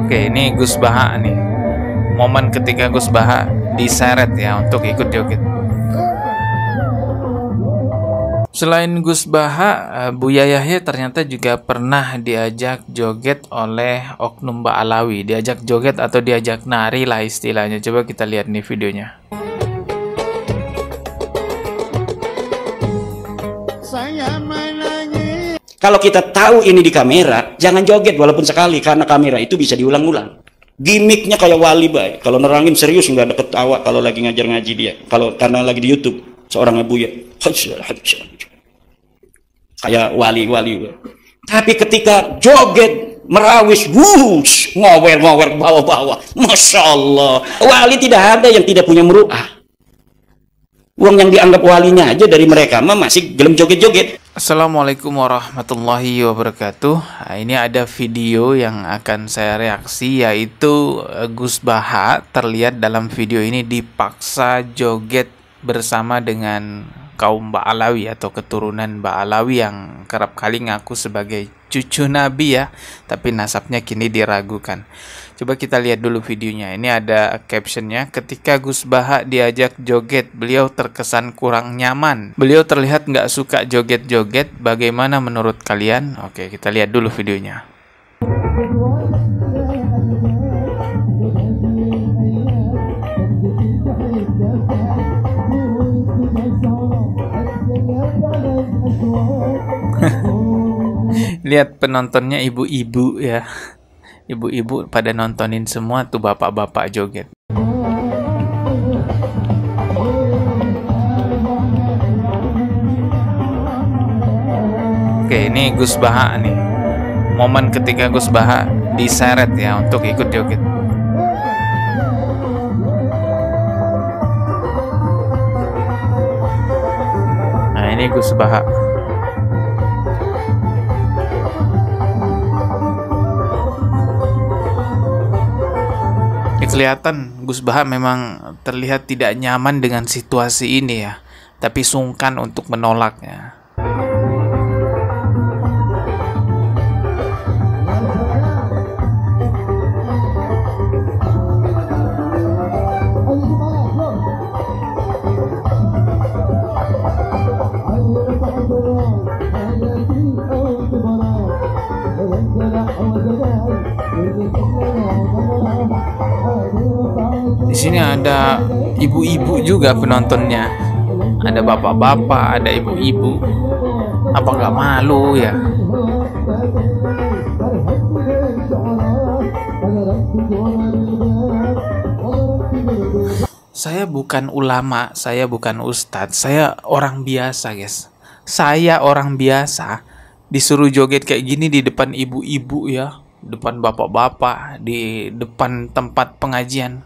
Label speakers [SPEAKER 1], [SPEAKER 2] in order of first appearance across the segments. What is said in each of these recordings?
[SPEAKER 1] Oke, ini Gus Baha nih. Momen ketika Gus Baha diseret ya untuk ikut joget. Selain Gus Baha, Buya Yahya ternyata juga pernah diajak joget oleh oknum Ba'alawi. Diajak joget atau diajak nari lah istilahnya. Coba kita lihat nih videonya.
[SPEAKER 2] Kalau kita tahu ini di kamera, jangan joget walaupun sekali, karena kamera itu bisa diulang-ulang. Gimiknya kayak wali bay. Kalau nerangin serius nggak ada ketawa kalau lagi ngajar ngaji dia. Kalau karena lagi di YouTube seorang Abuya, kayak wali-wali. Tapi ketika joget merawis, wush, ngower-ngower bawa-bawa, masya Allah. Wali tidak ada yang tidak punya meruah. Uang yang dianggap walinya aja dari mereka mah masih gelem joget-joget.
[SPEAKER 1] Assalamualaikum warahmatullahi wabarakatuh. Nah, ini ada video yang akan saya reaksi, yaitu Gus Baha terlihat dalam video ini dipaksa joget bersama dengan kaum Ba'alawi atau keturunan Ba'alawi yang kerap kali ngaku sebagai cucu Nabi ya, tapi nasabnya kini diragukan. Coba kita lihat dulu videonya. Ini ada captionnya, ketika Gus Baha diajak joget, beliau terkesan kurang nyaman. Beliau terlihat nggak suka joget-joget. Bagaimana menurut kalian? Oke, kita lihat dulu videonya. Lihat penontonnya ibu-ibu ya. Ibu-ibu pada nontonin semua tuh bapak-bapak joget. Oke, ini Gus Baha nih. Momen ketika Gus Baha diseret ya untuk ikut joget. Nah, ini Gus Baha. Kelihatan Gus Baha memang terlihat tidak nyaman dengan situasi ini ya, tapi sungkan untuk menolaknya. Di sini ada ibu-ibu juga penontonnya, ada bapak-bapak, ada ibu-ibu. Apa nggak malu ya? Saya bukan ulama, saya bukan ustadz, saya orang biasa guys. Saya orang biasa disuruh joget kayak gini di depan ibu-ibu ya, depan bapak-bapak, di depan tempat pengajian.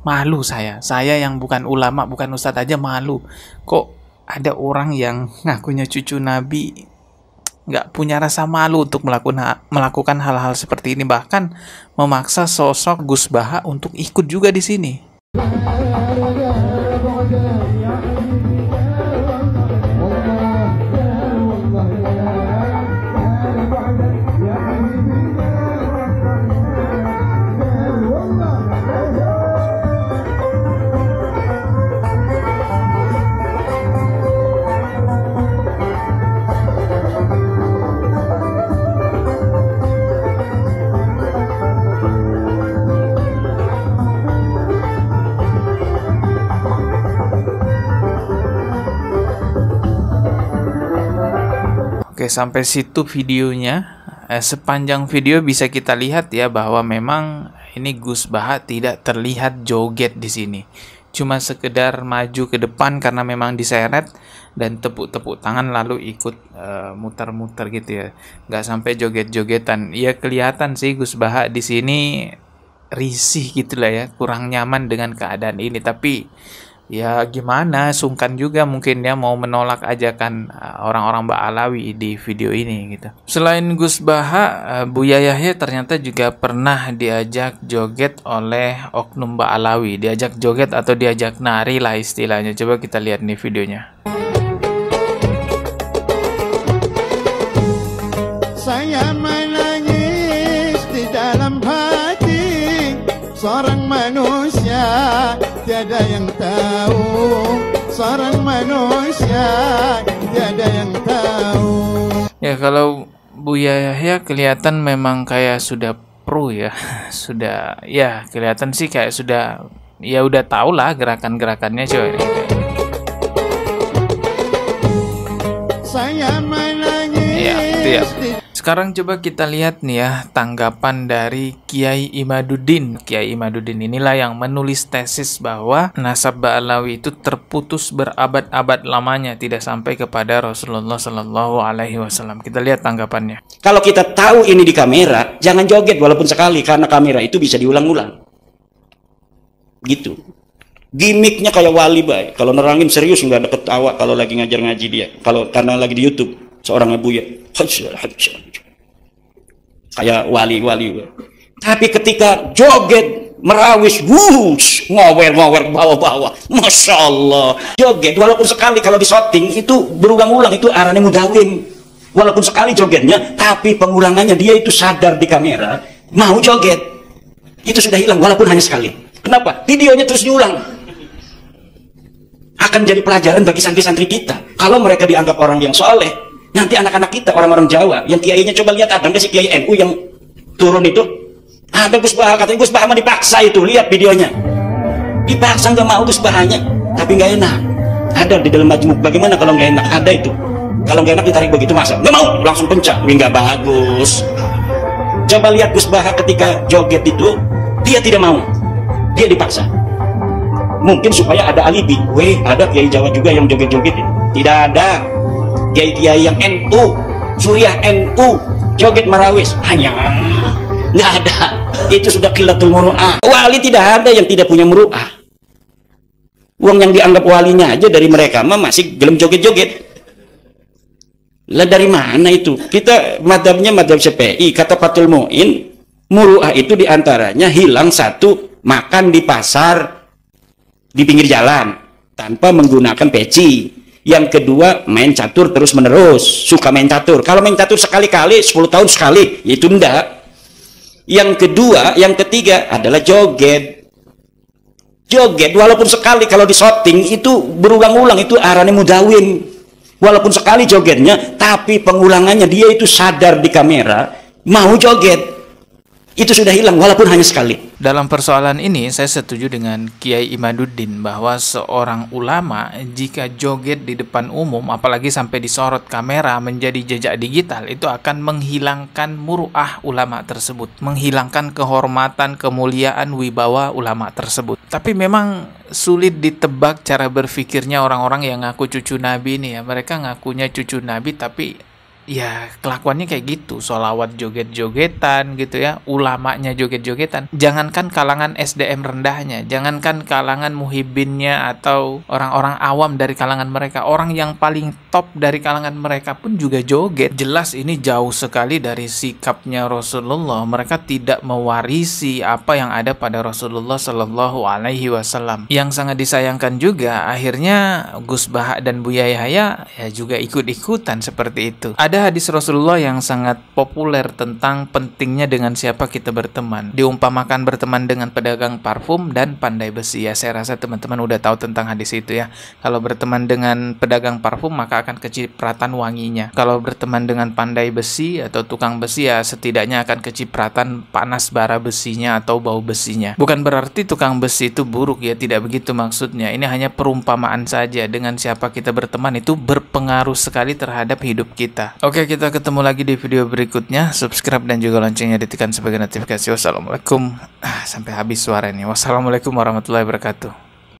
[SPEAKER 1] Malu saya yang bukan ulama, bukan ustadz aja malu. Kok ada orang yang ngakunya cucu Nabi nggak punya rasa malu untuk melakukan hal-hal seperti ini, bahkan memaksa sosok Gus Baha untuk ikut juga di sini. Oke, sampai situ videonya. Sepanjang video bisa kita lihat ya bahwa memang ini Gus Baha tidak terlihat joget di sini. Cuma sekedar maju ke depan karena memang diseret dan tepuk-tepuk tangan lalu ikut muter-muter gitu ya. Nggak sampai joget-jogetan. Ya kelihatan sih Gus Baha di sini risih gitu lah ya, kurang nyaman dengan keadaan ini. Tapi ya gimana, sungkan juga mungkin dia mau menolak ajakan orang-orang Ba'alawi di video ini gitu. Selain Gus Baha, Buya Yahya ternyata juga pernah diajak joget oleh oknum Ba'alawi. Diajak joget atau diajak nari lah istilahnya. Coba kita lihat nih videonya.
[SPEAKER 3] Saya menangis di dalam hati. Seorang manusia tiada yang tahu, seorang manusia tiada yang tahu.
[SPEAKER 1] Ya, kalau Buya Yahya kelihatan memang kayak sudah pro ya. Sudah, ya kelihatan sih kayak sudah, ya udah tau lah gerakan-gerakannya coy.
[SPEAKER 3] Saya menangis.
[SPEAKER 1] Ya, itu ya. Sekarang coba kita lihat nih ya tanggapan dari Kiai Imaduddin. Kiai Imaduddin inilah yang menulis tesis bahwa nasab Ba'alawi itu terputus berabad-abad lamanya, tidak sampai kepada Rasulullah Shallallahu Alaihi Wasallam. Kita lihat tanggapannya.
[SPEAKER 2] Kalau kita tahu ini di kamera, jangan joget walaupun sekali, karena kamera itu bisa diulang-ulang. Gitu. Gimiknya kayak wali baik. Kalau nerangin serius nggak ada ketawa kalau lagi ngajar ngaji dia. Kalau karena lagi di YouTube seorang Abuya kayak wali-wali. Tapi ketika joget merawis, wush, ngower-ngower bawa-bawa, masya Allah. Joget walaupun sekali kalau disoting itu berulang-ulang, itu arane mudawim. Walaupun sekali jogetnya, tapi pengulangannya dia itu sadar di kamera mau joget, itu sudah hilang walaupun hanya sekali. Kenapa? Videonya terus diulang. Akan jadi pelajaran bagi santri-santri kita. Kalau mereka dianggap orang yang soleh, nanti anak-anak kita, orang-orang Jawa, yang kiainya, coba lihat, ada nggak sih kiai NU yang turun itu? Ada Gus Baha, katanya Gus Baha mah dipaksa itu, lihat videonya. Dipaksa nggak mau Gus Bahanya, tapi nggak enak. Ada di dalam majmuk, bagaimana kalau nggak enak? Ada itu. Kalau nggak enak ditarik begitu, masa? Nggak mau, langsung pencak. Ini nggak bagus. Coba lihat Gus Baha ketika joget itu, dia tidak mau. Dia dipaksa. Mungkin supaya ada alibi. Weh, ada kiai Jawa juga yang joget-joget. Tidak ada. Kiai-kiai yang NU, Suriah NU, joget marawis. Hanya nggak ada. Itu sudah qillatul muru'ah. Wali tidak ada yang tidak punya muru'ah. Uang yang dianggap walinya aja dari mereka mah masih gelem joget-joget. Lah dari mana itu? Kita madhabnya madhab Syafi'i. Kata Fathul Mu'in, muru'ah itu diantaranya hilang satu, makan di pasar, di pinggir jalan tanpa menggunakan peci. Yang kedua, main catur terus menerus, suka main catur. Kalau main catur sekali-kali, 10 tahun sekali, itu enggak. Yang kedua, yang ketiga adalah joget. Joget walaupun sekali kalau disoting itu berulang-ulang, itu arane mudawim. Walaupun sekali jogetnya, tapi pengulangannya dia itu sadar di kamera mau joget. Itu sudah hilang walaupun hanya sekali.
[SPEAKER 1] Dalam persoalan ini saya setuju dengan Kiai Imaduddin bahwa seorang ulama jika joget di depan umum, apalagi sampai disorot kamera menjadi jejak digital, itu akan menghilangkan muru'ah ulama tersebut, menghilangkan kehormatan, kemuliaan, wibawa ulama tersebut. Tapi memang sulit ditebak cara berpikirnya orang-orang yang ngaku cucu Nabi ini ya. Mereka ngakunya cucu Nabi tapi ya kelakuannya kayak gitu, sholawat joget-jogetan gitu ya, ulamanya joget-jogetan. Jangankan kalangan SDM rendahnya, jangankan kalangan muhibbinnya atau orang-orang awam dari kalangan mereka, orang yang paling top dari kalangan mereka pun juga joget. Jelas ini jauh sekali dari sikapnya Rasulullah. Mereka tidak mewarisi apa yang ada pada Rasulullah Shallallahu Alaihi Wasallam. Yang sangat disayangkan juga, akhirnya Gus Baha dan Buya Yahya ya juga ikut-ikutan seperti itu. Ada hadis Rasulullah yang sangat populer tentang pentingnya dengan siapa kita berteman. Diumpamakan berteman dengan pedagang parfum dan pandai besi. Ya, saya rasa teman-teman udah tahu tentang hadis itu ya. Kalau berteman dengan pedagang parfum maka akan kecipratan wanginya. Kalau berteman dengan pandai besi atau tukang besi ya setidaknya akan kecipratan panas bara besinya atau bau besinya. Bukan berarti tukang besi itu buruk ya, tidak begitu maksudnya. Ini hanya perumpamaan saja. Dengan siapa kita berteman itu berpengaruh sekali terhadap hidup kita. Oke, kita ketemu lagi di video berikutnya. Subscribe dan juga loncengnya ditekan sebagai notifikasi. Wassalamualaikum. Sampai habis suara ini. Wassalamualaikum warahmatullahi wabarakatuh.